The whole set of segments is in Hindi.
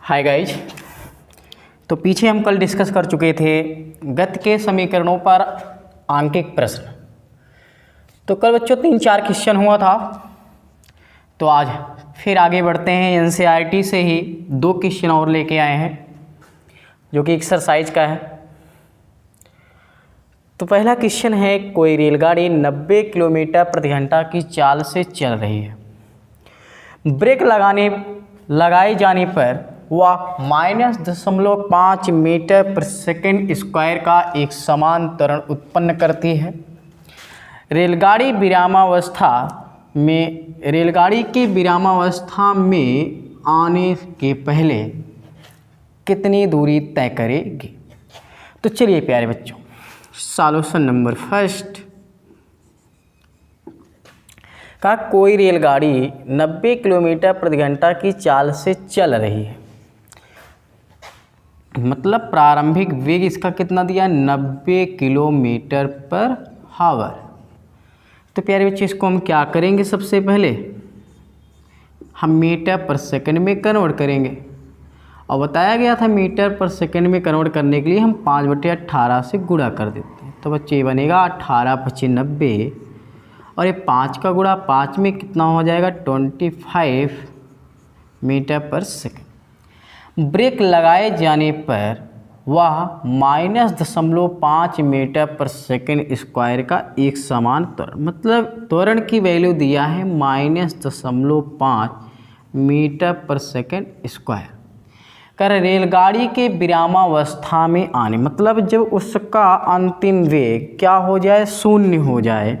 Hi guys. तो पीछे हम कल डिस्कस कर चुके थे गति के समीकरणों पर आंकिक प्रश्न। तो कल बच्चों 3-4 क्वेश्चन हुआ था। तो आज फिर आगे बढ़ते हैं। एनसीईआरटी से ही 2 क्वेश्चन और लेके आए हैं जो कि एक्सरसाइज का है। तो पहला क्वेश्चन है, कोई रेलगाड़ी 90 किलोमीटर प्रति घंटा की चाल से चल रही है। ब्रेक लगाए जाने पर वह -0.5 मीटर प्रति सेकंड स्क्वायर का एक समान त्वरण उत्पन्न करती है। रेलगाड़ी की विरामावस्था में आने के पहले कितनी दूरी तय करेगी। तो चलिए प्यारे बच्चों, सॉल्यूशन नंबर फर्स्ट का कोई रेलगाड़ी 90 किलोमीटर प्रति घंटा की चाल से चल रही है। मतलब प्रारंभिक वेग इसका कितना दिया, 90 किलोमीटर पर हावर। तो प्यारे बच्चे इसको हम क्या करेंगे, सबसे पहले हम मीटर पर सेकंड में कन्वर्ट करेंगे। और बताया गया था मीटर पर सेकंड में कन्वर्ट करने के लिए हम 5/18 से गुणा कर देते हैं। तो बच्चे ये बनेगा 18×5 90 और ये 5 का गुणा 5 में कितना हो जाएगा, 25 मीटर पर सेकंड। ब्रेक लगाए जाने पर वह -0.5 मीटर पर सेकंड स्क्वायर का एक समान त्वरण, मतलब त्वरण की वैल्यू दिया है -0.5 मीटर पर सेकंड स्क्वायर कर रेलगाड़ी के विरामावस्था में आने, मतलब जब उसका अंतिम वेग क्या हो जाए, 0 हो जाए।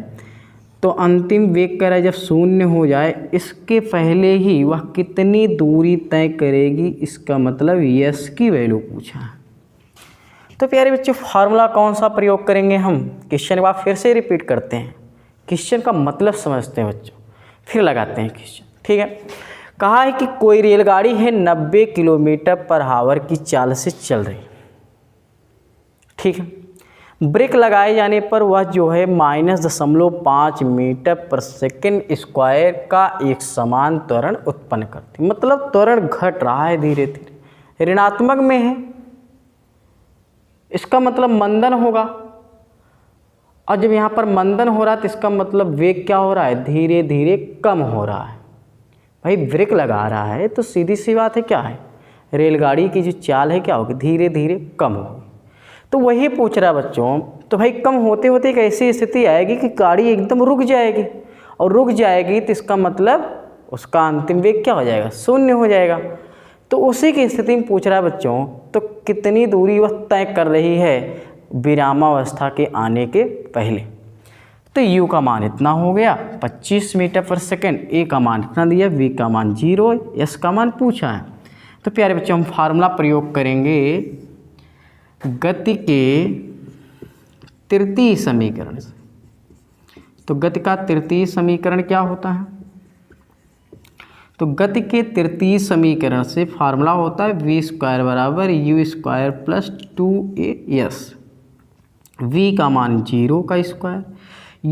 तो अंतिम वेग करें जब 0 हो जाए, इसके पहले ही वह कितनी दूरी तय करेगी, इसका मतलब यस की वैल्यू पूछा है। तो प्यारे बच्चों फार्मूला कौन सा प्रयोग करेंगे हम, क्वेश्चन के बाद फिर से रिपीट करते हैं, क्वेश्चन का मतलब समझते हैं बच्चों, फिर लगाते हैं क्वेश्चन। ठीक है। कहा है कि कोई रेलगाड़ी है 90 किलोमीटर पर आवर की चाल से चल रही। ठीक है। ब्रेक लगाए जाने पर वह जो है -0.5 मीटर पर सेकंड स्क्वायर का एक समान त्वरण उत्पन्न करती, मतलब त्वरण घट रहा है धीरे धीरे, ऋणात्मक में है, इसका मतलब मंदन होगा। और जब यहाँ पर मंदन हो रहा है तो इसका मतलब वेग क्या हो रहा है, धीरे धीरे कम हो रहा है। भाई ब्रेक लगा रहा है तो सीधी सी बात है क्या है, रेलगाड़ी की जो चाल है क्या होगी, धीरे धीरे कम होगी। तो वही पूछ रहा है बच्चों। तो भाई कम होते होते एक ऐसी स्थिति आएगी कि गाड़ी एकदम रुक जाएगी, और रुक जाएगी तो इसका मतलब उसका अंतिम वेग क्या हो जाएगा, 0 हो जाएगा। तो उसी की स्थिति में पूछ रहा है बच्चों, तो कितनी दूरी वह तय कर रही है विरामावस्था के आने के पहले। तो u का मान इतना हो गया 25 मीटर पर सेकंड, a का मान इतना दिया, v का मान 0, s का मान पूछा है। तो प्यारे बच्चों हम फार्मूला प्रयोग करेंगे गति के तृतीय समीकरण से। तो गति का तृतीय समीकरण क्या होता है, तो गति के तृतीय समीकरण से फार्मूला होता है v² बराबर u² प्लस 2as। v का मान 0 का स्क्वायर,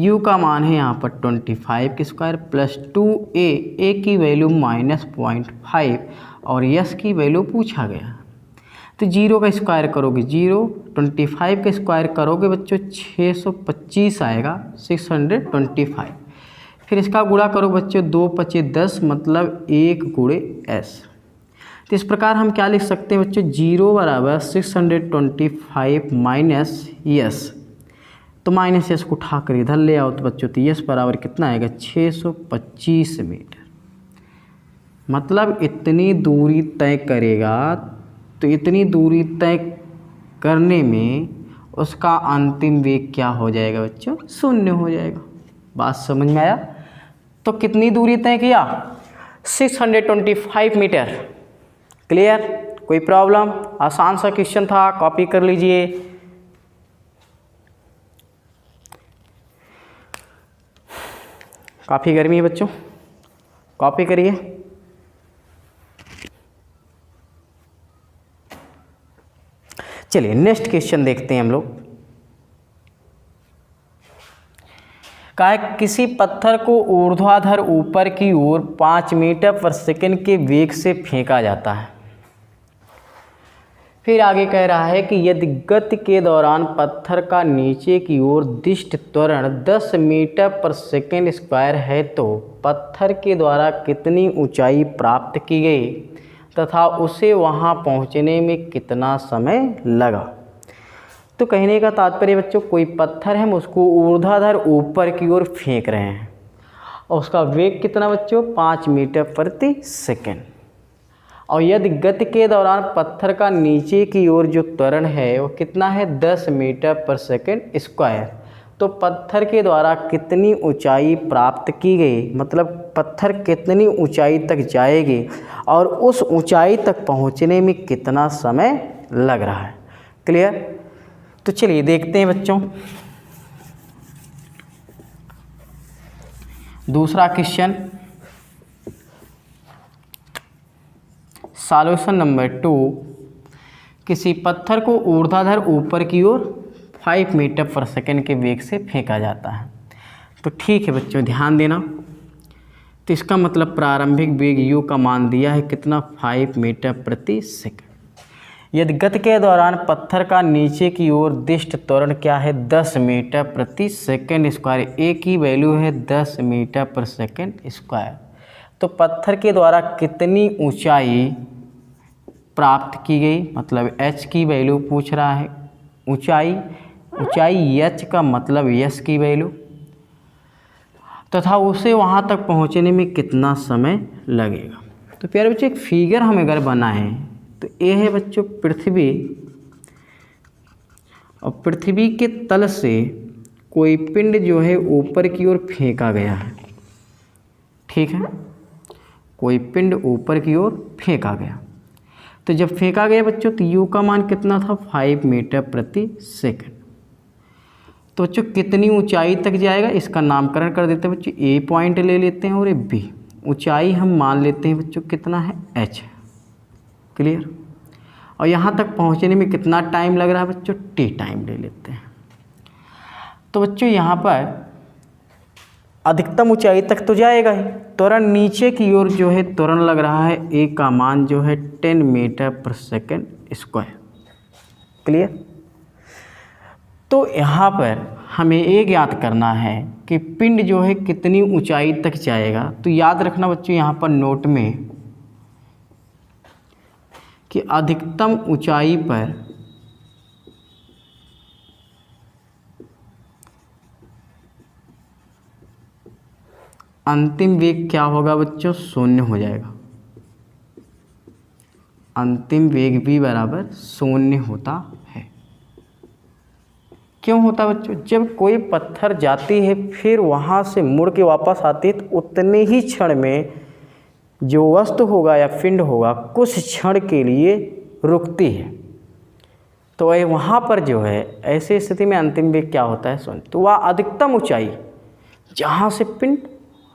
u का मान है यहाँ पर 25 का स्क्वायर प्लस 2a की वैल्यू -0.5 और s की वैल्यू पूछा गया। तो 0 का स्क्वायर करोगे 0, 25 का स्क्वायर करोगे बच्चों 625 आएगा, 625। फिर इसका गुणा करो बच्चों 2×5 = 10, मतलब 1 × s। तो इस प्रकार हम क्या लिख सकते हैं बच्चों, 0 बराबर 625 माइनस s। तो माइनस s को उठाकर इधर ले आओ तो बच्चों तो s बराबर कितना आएगा, 625 मीटर। मतलब इतनी दूरी तय करेगा। तो इतनी दूरी तय करने में उसका अंतिम वेग क्या हो जाएगा बच्चों, 0 हो जाएगा। बात समझ में आया। तो कितनी दूरी तय किया, 625 मीटर। क्लियर, कोई प्रॉब्लम, आसान सा क्वेश्चन था, कॉपी कर लीजिए। काफ़ी गर्मी है बच्चों, कॉपी करिए। चलिए नेक्स्ट क्वेश्चन देखते हैं हम लोग। कहा है किसी पत्थर को ऊर्ध्वाधर ऊपर की ओर 5 मीटर पर सेकंड के वेग से फेंका जाता है। फिर आगे कह रहा है कि यदि गति के दौरान पत्थर का नीचे की ओर दिष्ट त्वरण 10 मीटर पर सेकेंड स्क्वायर है तो पत्थर के द्वारा कितनी ऊंचाई प्राप्त की गई तथा उसे वहां पहुंचने में कितना समय लगा। तो कहने का तात्पर्य बच्चों, कोई पत्थर है, हम उसको ऊर्ध्वाधर ऊपर की ओर फेंक रहे हैं और उसका वेग कितना बच्चों, 5 मीटर प्रति सेकेंड। और यदि गति के दौरान पत्थर का नीचे की ओर जो त्वरण है वो कितना है, 10 मीटर पर सेकेंड स्क्वायर, तो पत्थर के द्वारा कितनी ऊंचाई प्राप्त की गई, मतलब पत्थर कितनी ऊंचाई तक जाएगी और उस ऊंचाई तक पहुंचने में कितना समय लग रहा है। क्लियर। तो चलिए देखते हैं बच्चों दूसरा क्वेश्चन, सॉल्यूशन नंबर 2। किसी पत्थर को ऊर्ध्वाधर ऊपर की ओर 5 मीटर पर सेकेंड के वेग से फेंका जाता है। तो ठीक है बच्चों, ध्यान देना। तो इसका मतलब प्रारंभिक वेग u का मान दिया है कितना, 5 मीटर प्रति सेकेंड। यदि गति के दौरान पत्थर का नीचे की ओर दिष्ट त्वरण क्या है, 10 मीटर प्रति सेकेंड स्क्वायर, a की वैल्यू है 10 मीटर पर सेकेंड स्क्वायर, तो पत्थर के द्वारा कितनी ऊंचाई प्राप्त की गई, मतलब h की वैल्यू पूछ रहा है। ऊंचाई h का मतलब s की वैल्यू, तथा उसे वहाँ तक पहुँचने में कितना समय लगेगा। तो प्यारे बच्चों, एक फिगर हम अगर बनाएं तो ये है बच्चों पृथ्वी, और पृथ्वी के तल से कोई पिंड जो है ऊपर की ओर फेंका गया है। ठीक है, कोई पिंड ऊपर की ओर फेंका गया। तो जब फेंका गया बच्चों तो u का मान कितना था, 5 मीटर प्रति सेकेंड। तो बच्चों कितनी ऊंचाई तक जाएगा, इसका नामकरण कर देते हैं बच्चों, a पॉइंट ले लेते हैं और ये b। ऊंचाई हम मान लेते हैं बच्चों कितना है, h। क्लियर। और यहाँ तक पहुँचने में कितना टाइम लग रहा है बच्चों, t टाइम ले लेते हैं। तो बच्चों यहाँ पर अधिकतम ऊंचाई तक तो जाएगा ही, त्वरण नीचे की ओर जो है त्वरण लग रहा है, a का मान जो है 10 मीटर पर सेकेंड स्क्वायर। क्लियर। तो यहाँ पर हमें ये ज्ञात करना है कि पिंड जो है कितनी ऊंचाई तक जाएगा। तो याद रखना बच्चों यहाँ पर नोट में कि अधिकतम ऊंचाई पर अंतिम वेग क्या होगा बच्चों, 0 हो जाएगा। अंतिम वेग भी बराबर 0 होता है। क्यों होता बच्चों, जब कोई पत्थर जाती है फिर वहाँ से मुड़ के वापस आती है तो उतने ही क्षण में जो वस्तु होगा या पिंड होगा कुछ क्षण के लिए रुकती है। तो वह वहाँ पर जो है ऐसी स्थिति में अंतिम वेग क्या होता है, 0। तो वह अधिकतम ऊंचाई जहाँ से पिंड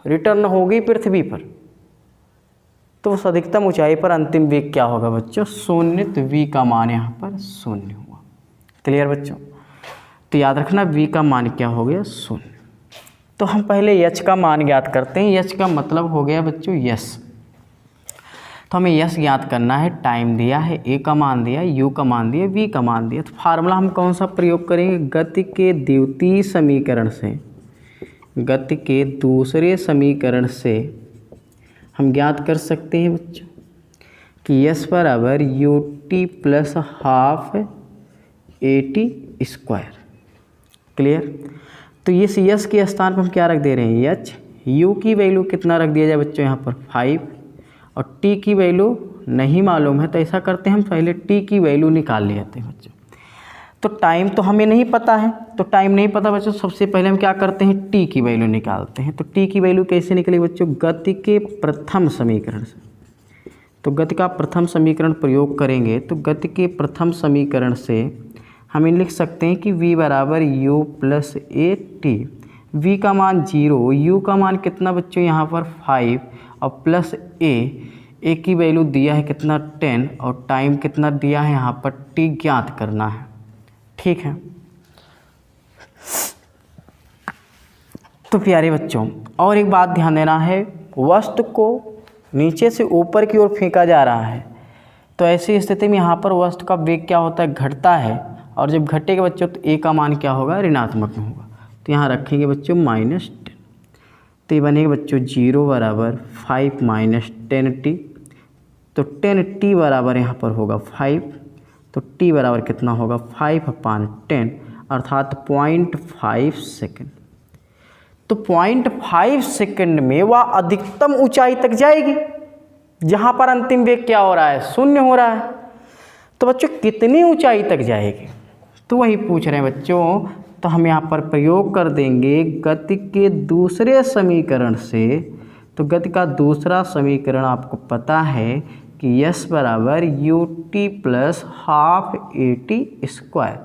रिटर्न होगी पृथ्वी पर, तो उस अधिकतम ऊंचाई पर अंतिम वेग क्या होगा बच्चों, 0। तो v का मान यहाँ पर 0 हुआ। क्लियर बच्चों। तो याद रखना v का मान क्या हो गया, 0। तो हम पहले h का मान ज्ञात करते हैं। h का मतलब हो गया बच्चों यस। तो हमें यस ज्ञात करना है। टाइम दिया है, a का मान दिया, u का मान दिया, v का मान दिया। तो फार्मूला हम कौन सा प्रयोग करेंगे, गति के द्वितीय समीकरण से, गति के दूसरे समीकरण से हम ज्ञात कर सकते हैं बच्चों कि यस बराबर U T plus half A T square. Clear. तो इस यस के स्थान पर हम क्या रख दे रहे हैं, एच। यू की वैल्यू कितना रख दिया जाए बच्चों यहाँ पर 5, और टी की वैल्यू नहीं मालूम है तो ऐसा करते हैं हम पहले टी की वैल्यू निकाल लेते हैं बच्चों। तो टाइम तो हमें नहीं पता है, तो टाइम नहीं पता बच्चों, सबसे पहले हम क्या करते हैं, टी की वैल्यू निकालते हैं। तो टी की वैल्यू कैसे निकलेगी बच्चों, गति के प्रथम समीकरण से। तो गति का प्रथम समीकरण प्रयोग करेंगे तो गति के प्रथम समीकरण से हम लिख सकते हैं कि v बराबर u plus A T. v का मान 0, u का मान कितना बच्चों यहाँ पर 5, और प्लस a की वैल्यू दिया है कितना 10, और टाइम कितना दिया है यहाँ पर t ज्ञात करना है। ठीक है। तो प्यारे बच्चों और एक बात ध्यान देना है, वस्तु को नीचे से ऊपर की ओर फेंका जा रहा है, तो ऐसी स्थिति में यहाँ पर वस्तु का वेग क्या होता है, घटता है, और जब घटेगा बच्चों तो ए का मान क्या होगा, ऋणात्मक में होगा। तो यहाँ रखेंगे बच्चों -10, तो ये बनेगा बच्चों 0 बराबर 5 - 10t। तो 10t बराबर यहाँ पर होगा 5, तो t बराबर कितना होगा 5/10 अर्थात 0.5 सेकेंड। तो 0.5 सेकेंड में वह अधिकतम ऊंचाई तक जाएगी जहाँ पर अंतिम वेग क्या हो रहा है, 0 हो रहा है। तो बच्चों कितनी ऊंचाई तक जाएगी, तो वही पूछ रहे हैं बच्चों। तो हम यहाँ पर प्रयोग कर देंगे गति के दूसरे समीकरण से। तो गति का दूसरा समीकरण आपको पता है कि s बराबर ut + ½ at²।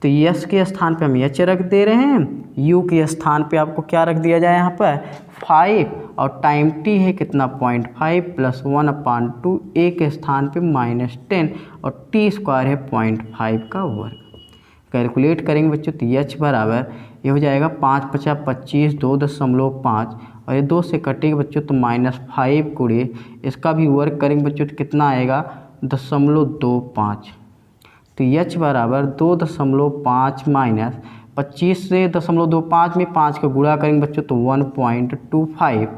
तो s के स्थान पे हम h रख दे रहे हैं, u के स्थान पे आपको क्या रख दिया जाए यहाँ पर 5, और टाइम t है कितना 0.5 + 1/2, a के स्थान पे -10 और t² है 0.5 का वर्ग। कैलकुलेट करेंगे बच्चों तो h बराबर ये हो जाएगा 5 × 5 = 25, 2.5 और ये 2 से कटेगा बच्चों तो -5 गुणे इसका भी वर्ग करेंगे बच्चों तो कितना आएगा 0.25। तो h बराबर 2.5 - 25 से 0.25 में 5 का गुणा करेंगे बच्चों तो 1.25।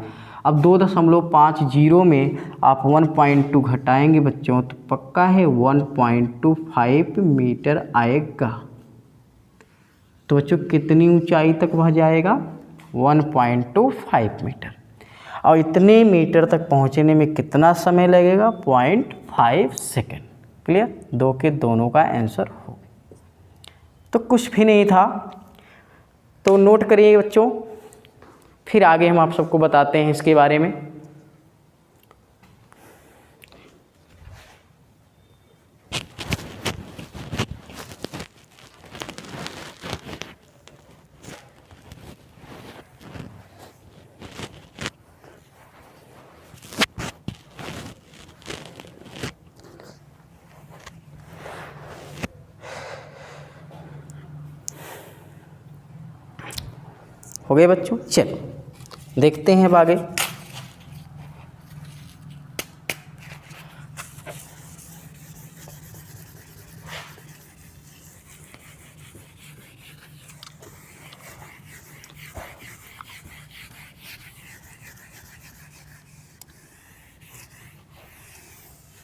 अब 2.50 में आप 1.2 घटाएंगे बच्चों तो पक्का है 1.25 मीटर आएगा। तो बच्चों कितनी ऊंचाई तक वह जाएगा, 1.25 मीटर। और इतने मीटर तक पहुंचने में कितना समय लगेगा, 0.5 सेकेंड। क्लियर, 2 के दोनों का आंसर हो। तो कुछ भी नहीं था, तो नोट करिए बच्चों, फिर आगे हम आप सबको बताते हैं इसके बारे में। हो गए बच्चों, चलो देखते हैं अब आगे।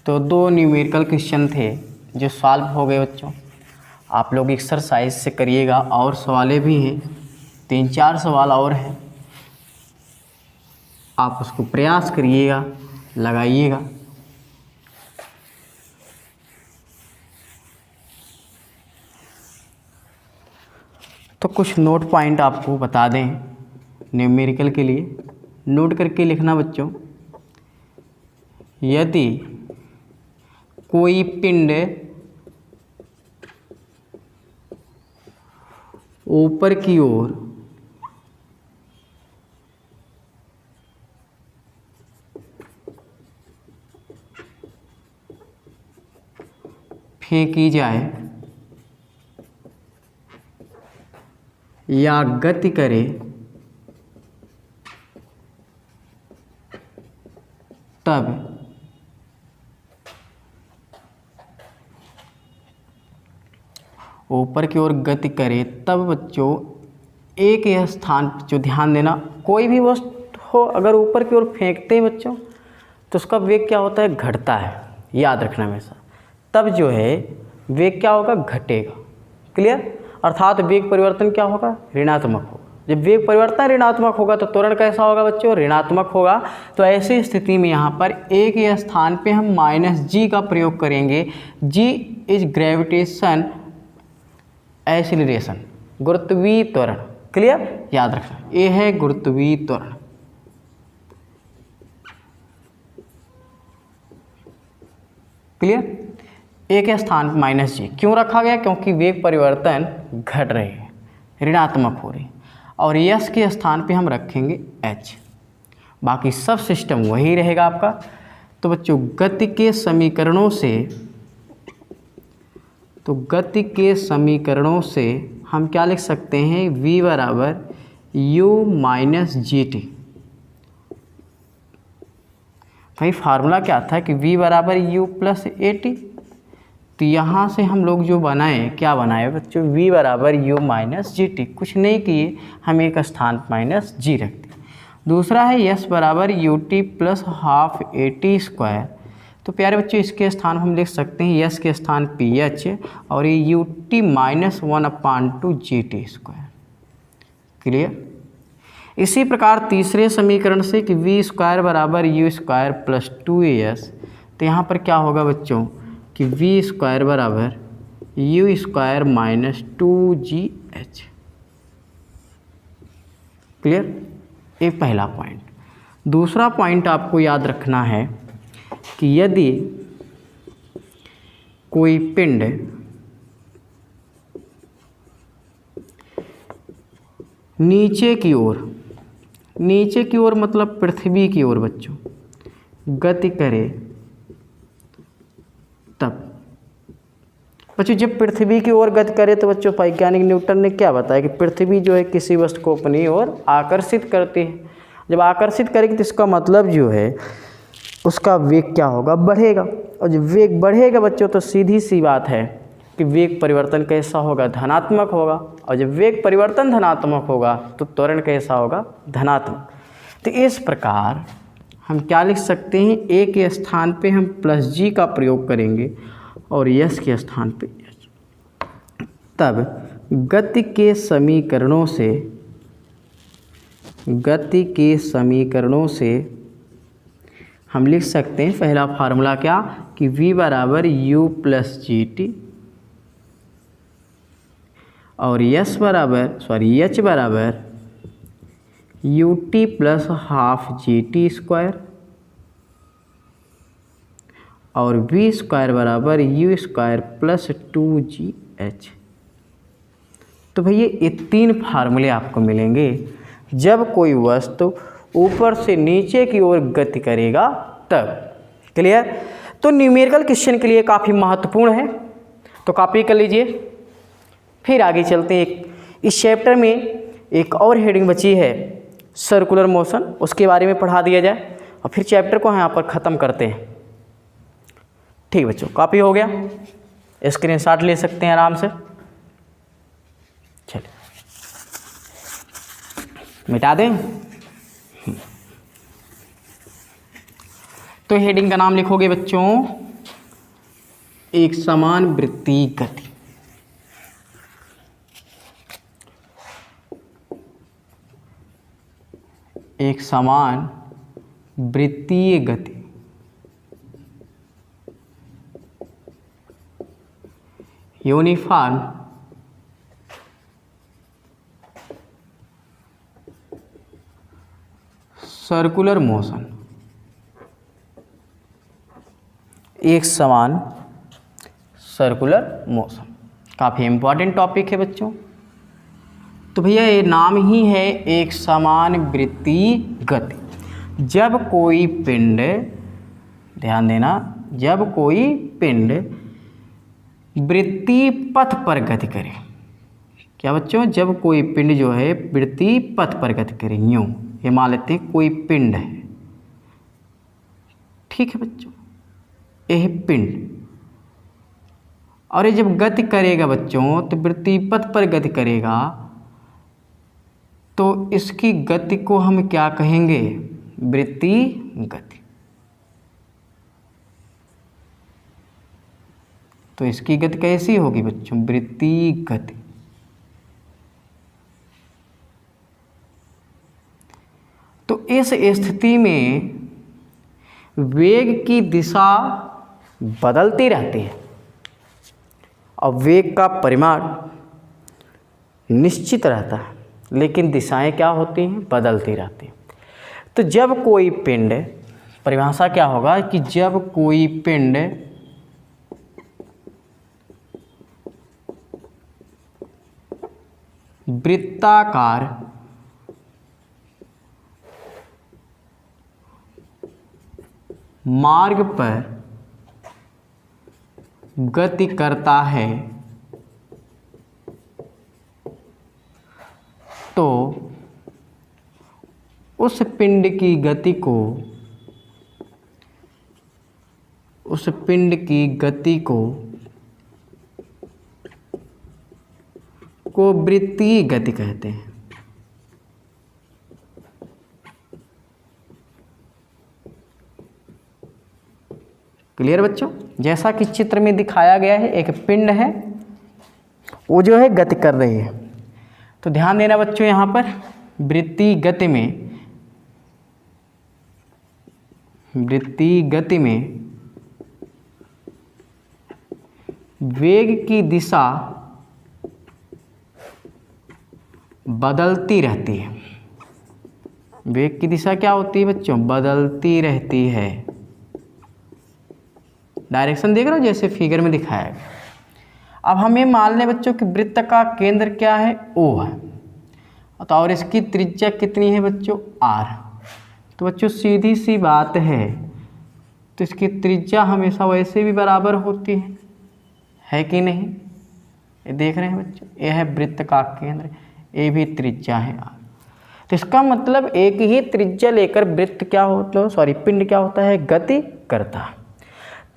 तो 2 न्यूमेरिकल क्वेश्चन थे जो सॉल्व हो गए बच्चों। आप लोग एक्सरसाइज से करिएगा, और सवालें भी हैं, 3-4 सवाल और हैं, आप उसको प्रयास करिएगा, लगाइएगा। तो कुछ नोट पॉइंट आपको बता दें न्यूमेरिकल के लिए, नोट करके लिखना बच्चों। यदि कोई पिंड ऊपर की ओर फेंकी जाए या गति करे तब ऊपर की ओर गति करे तब बच्चों एक यह स्थान जो ध्यान देना, कोई भी वस्तु हो अगर ऊपर की ओर फेंकते हैं बच्चों तो उसका वेग क्या होता है, घटता है, याद रखना हमेशा। तब जो है वेग क्या होगा, घटेगा। क्लियर, अर्थात वेग परिवर्तन क्या होगा, ऋणात्मक होगा। जब वेग परिवर्तन ऋणात्मक होगा तो त्वरण कैसा होगा बच्चों, ऋणात्मक होगा। तो ऐसी स्थिति में यहाँ पर एक ही स्थान पे हम -g का प्रयोग करेंगे। g इज ग्रेविटेशन एक्सीलरेशन, गुरुत्वीय त्वरण। क्लियर, याद रखना, ये है गुरुत्वीय त्वरण। क्लियर, एक स्थान -g क्यों रखा गया, क्योंकि वेग परिवर्तन घट रहे हैं, ऋणात्मक हो रही, और s के स्थान पे हम रखेंगे h। बाकी सब सिस्टम वही रहेगा आपका। तो बच्चों गति के समीकरणों से हम क्या लिख सकते हैं, v बराबर u - gt। भाई फार्मूला क्या था कि v बराबर u प्लस ए टी। तो यहाँ से हम लोग जो बनाए, क्या बनाए बच्चों, v बराबर u माइनस जी टी। कुछ नहीं किए, हम एक स्थान माइनस जी रख दिए। दूसरा है s बराबर U T plus half A T square. तो प्यारे बच्चों इसके स्थान हम लिख सकते हैं s के स्थान पी एच और ये U T minus 1/2 G T square. Clear. इसी प्रकार तीसरे समीकरण से कि वी स्क्वायर बराबर यू स्क्वायर प्लस 2as। तो यहाँ पर क्या होगा बच्चों कि वी स्क्वायर बराबर you square minus 2gh। Clear. ये पहला पॉइंट। दूसरा पॉइंट आपको याद रखना है कि यदि कोई पिंड नीचे की ओर मतलब पृथ्वी की ओर बच्चों गति करे, तब बच्चों जब पृथ्वी की ओर गति करे तो बच्चों वैज्ञानिक न्यूटन ने क्या बताया कि पृथ्वी जो है किसी वस्तु को अपनी ओर आकर्षित करती है। जब आकर्षित करेगी तो इसका मतलब जो है उसका वेग क्या होगा, बढ़ेगा। और जब वेग बढ़ेगा बच्चों तो सीधी सी बात है कि वेग परिवर्तन कैसा होगा, धनात्मक होगा। और जब वेग परिवर्तन धनात्मक होगा तो त्वरण कैसा होगा, धनात्मक। तो इस प्रकार हम क्या लिख सकते हैं, ए के स्थान पे हम प्लस जी का प्रयोग करेंगे और यस के स्थान पे एच। तब गति के समीकरणों से हम लिख सकते हैं पहला फार्मूला क्या कि v बराबर u प्लस जी टी और h बराबर U T plus half G T square और v स्क्वायर बराबर यू स्क्वायर प्लस 2gh। तो भैया ये तीन फार्मूले आपको मिलेंगे जब कोई वस्तु ऊपर से नीचे की ओर गति करेगा तब। क्लियर। तो न्यूमेरिकल क्वेश्चन के लिए काफ़ी महत्वपूर्ण है, तो कॉपी कर लीजिए। फिर आगे चलते हैं। इस चैप्टर में एक और हेडिंग बची है सर्कुलर मोशन, उसके बारे में पढ़ा दिया जाए और फिर चैप्टर को यहाँ पर ख़त्म करते हैं। ठीक बच्चों, कॉपी हो गया, स्क्रीनशॉट ले सकते हैं आराम से। चलिए मिटा दें। तो हेडिंग का नाम लिखोगे बच्चों एक समान वृत्तीय गति। एक समान वृत्तीय गति। Uniform circular motion. एक समान सर्कुलर मोशन काफ़ी इम्पॉर्टेंट टॉपिक है बच्चों। तो भैया ये नाम ही है एक समान वृत्तीय गति। जब कोई पिंड, ध्यान देना, जब कोई पिंड वृत्तीय पथ पर गति करे। क्या बच्चों, जब कोई पिंड जो है वृत्तीय पथ पर गति करे, यूँ ये मान लेते हैं कोई पिंड है, ठीक है बच्चों, यह पिंड, और ये जब गति करेगा बच्चों तो वृत्तीय पथ पर गति करेगा तो इसकी गति को हम क्या कहेंगे, वृत्तीय गति। तो इसकी गति कैसी होगी बच्चों, वृत्तीय गति। तो इस स्थिति में वेग की दिशा बदलती रहती है और वेग का परिमाण निश्चित रहता है, लेकिन दिशाएं क्या होती हैं, बदलती रहती हैं। तो जब कोई पिंड, परिभाषा क्या होगा कि जब कोई पिंड वृत्ताकार मार्ग पर गति करता है तो उस पिंड की गति को उस पिंड की गति को वृत्तीय गति कहते हैं। क्लियर बच्चों? जैसा कि चित्र में दिखाया गया है, एक पिंड है, वो जो है गति कर रही है। तो ध्यान देना बच्चों, यहाँ पर वृत्तीय गति में वेग की दिशा बदलती रहती है। वेग की दिशा क्या होती है बच्चों? बदलती रहती है। डायरेक्शन देख रहे हो जैसे फिगर में दिखाया है। अब हम ये मान लें बच्चों कि वृत्त का केंद्र क्या है? O है, तो और इसकी त्रिज्या कितनी है बच्चों? R। तो बच्चों सीधी सी बात है, तो इसकी त्रिज्या हमेशा वैसे भी बराबर होती है कि नहीं? ये देख रहे हैं बच्चों, ये है वृत्त का केंद्र, ये भी त्रिज्या है R। तो इसका मतलब एक ही त्रिज्या लेकर वृत्त क्या होता है, पिंड क्या होता है? गति करता है।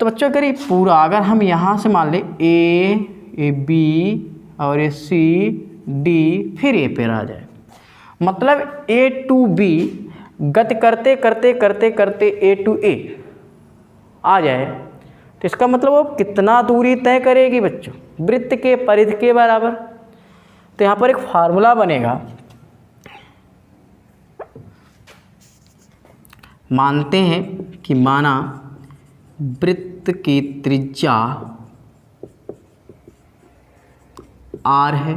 तो बच्चों अगर ये पूरा, अगर हम यहाँ से मान ले ए बी और ये सी डी फिर ए पे आ जाए, मतलब ए टू बी गति करते करते करते करते ए टू ए आ जाए, तो इसका मतलब वो कितना दूरी तय करेगी बच्चों? वृत्त के परिधि के बराबर। तो यहाँ पर एक फार्मूला बनेगा, मानते हैं कि माना वृत्त की त्रिज्या R है,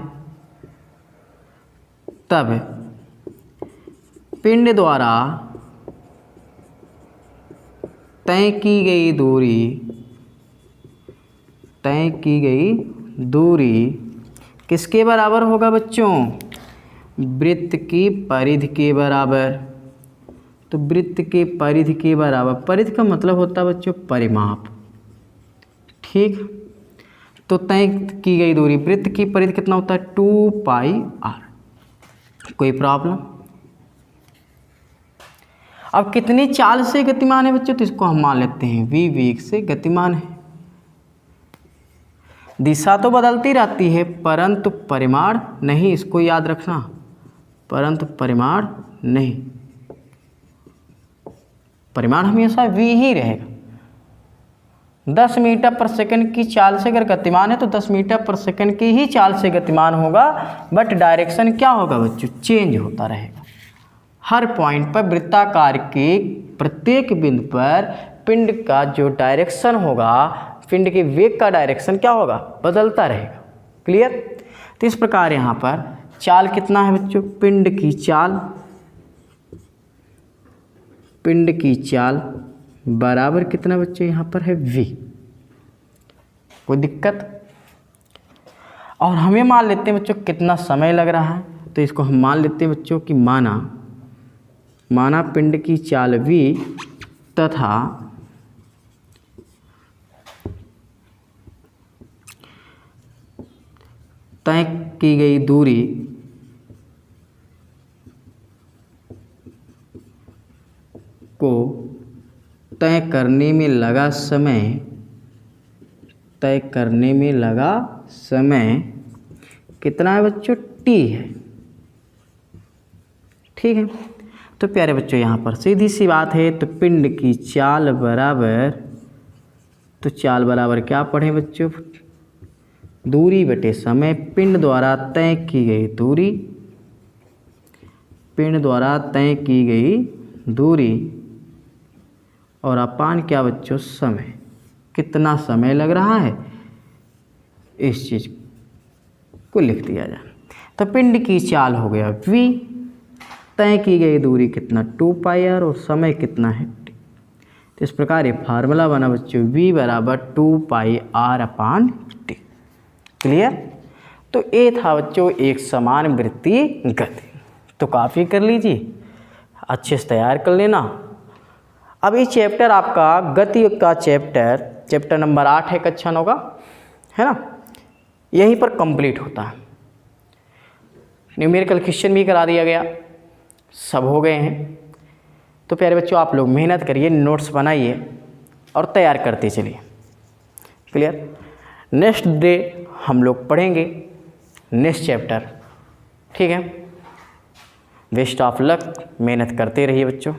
तब पिंड द्वारा तय की गई दूरी किसके बराबर होगा बच्चों? वृत्त की परिधि के बराबर। तो वृत्त के परिधि के बराबर, परिधि का मतलब होता है बच्चों परिमाप, ठीक? तो तय की गई दूरी, वृत्त की परिधि कितना होता है? 2πr। कोई प्रॉब्लम? अब कितनी चाल से गतिमान है बच्चों? तो इसको हम मान लेते हैं v वेग से गतिमान है। दिशा तो बदलती रहती है परंतु परिमाण नहीं, इसको याद रखना, परंतु परिमाण नहीं, परिमाण हमेशा v ही रहेगा। 10 मीटर पर सेकंड की चाल से अगर गतिमान है तो 10 मीटर पर सेकंड की ही चाल से गतिमान होगा, बट डायरेक्शन क्या होगा बच्चों? चेंज होता रहेगा। हर पॉइंट पर वृत्ताकार के प्रत्येक बिंदु पर पिंड का जो डायरेक्शन होगा, पिंड के वेग का डायरेक्शन क्या होगा? बदलता रहेगा। क्लियर? तो इस प्रकार यहाँ पर चाल कितना है बच्चों? पिंड की चाल बराबर कितना बच्चों? यहाँ पर है v। कोई दिक्कत? और हमें मान लेते हैं बच्चों कितना समय लग रहा है, तो इसको हम मान लेते हैं बच्चों कि माना पिंड की चाल v तथा तय की गई दूरी को तय करने में लगा समय कितना है बच्चों? t है। ठीक है, तो प्यारे बच्चों यहाँ पर सीधी सी बात है, तो पिंड की चाल बराबर, तो चाल बराबर क्या पढ़े बच्चों? दूरी बटे समय। पिंड द्वारा तय की गई दूरी और अपान क्या बच्चों? समय। कितना समय लग रहा है, इस चीज़ को लिख दिया जाए। तो पिंड की चाल हो गया v, तय की गई दूरी कितना? 2πr, और समय कितना है? t। तो इस प्रकार ये फार्मूला बना बच्चों, v बराबर 2πr/t। क्लियर? तो ये था बच्चों एक समान वृत्तीय गति। तो काफ़ी कर लीजिए, अच्छे से तैयार कर लेना। अब ये चैप्टर आपका गति का चैप्टर नंबर 8 है कक्षा 9 का, है ना? यहीं पर कंप्लीट होता है। न्यूमेरिकल क्वेश्चन भी करा दिया गया, सब हो गए हैं। तो प्यारे बच्चों आप लोग मेहनत करिए, नोट्स बनाइए और तैयार करते चलिए। क्लियर। नेक्स्ट डे हम लोग पढ़ेंगे नेक्स्ट चैप्टर। ठीक है, बेस्ट ऑफ लक, मेहनत करते रहिए बच्चों।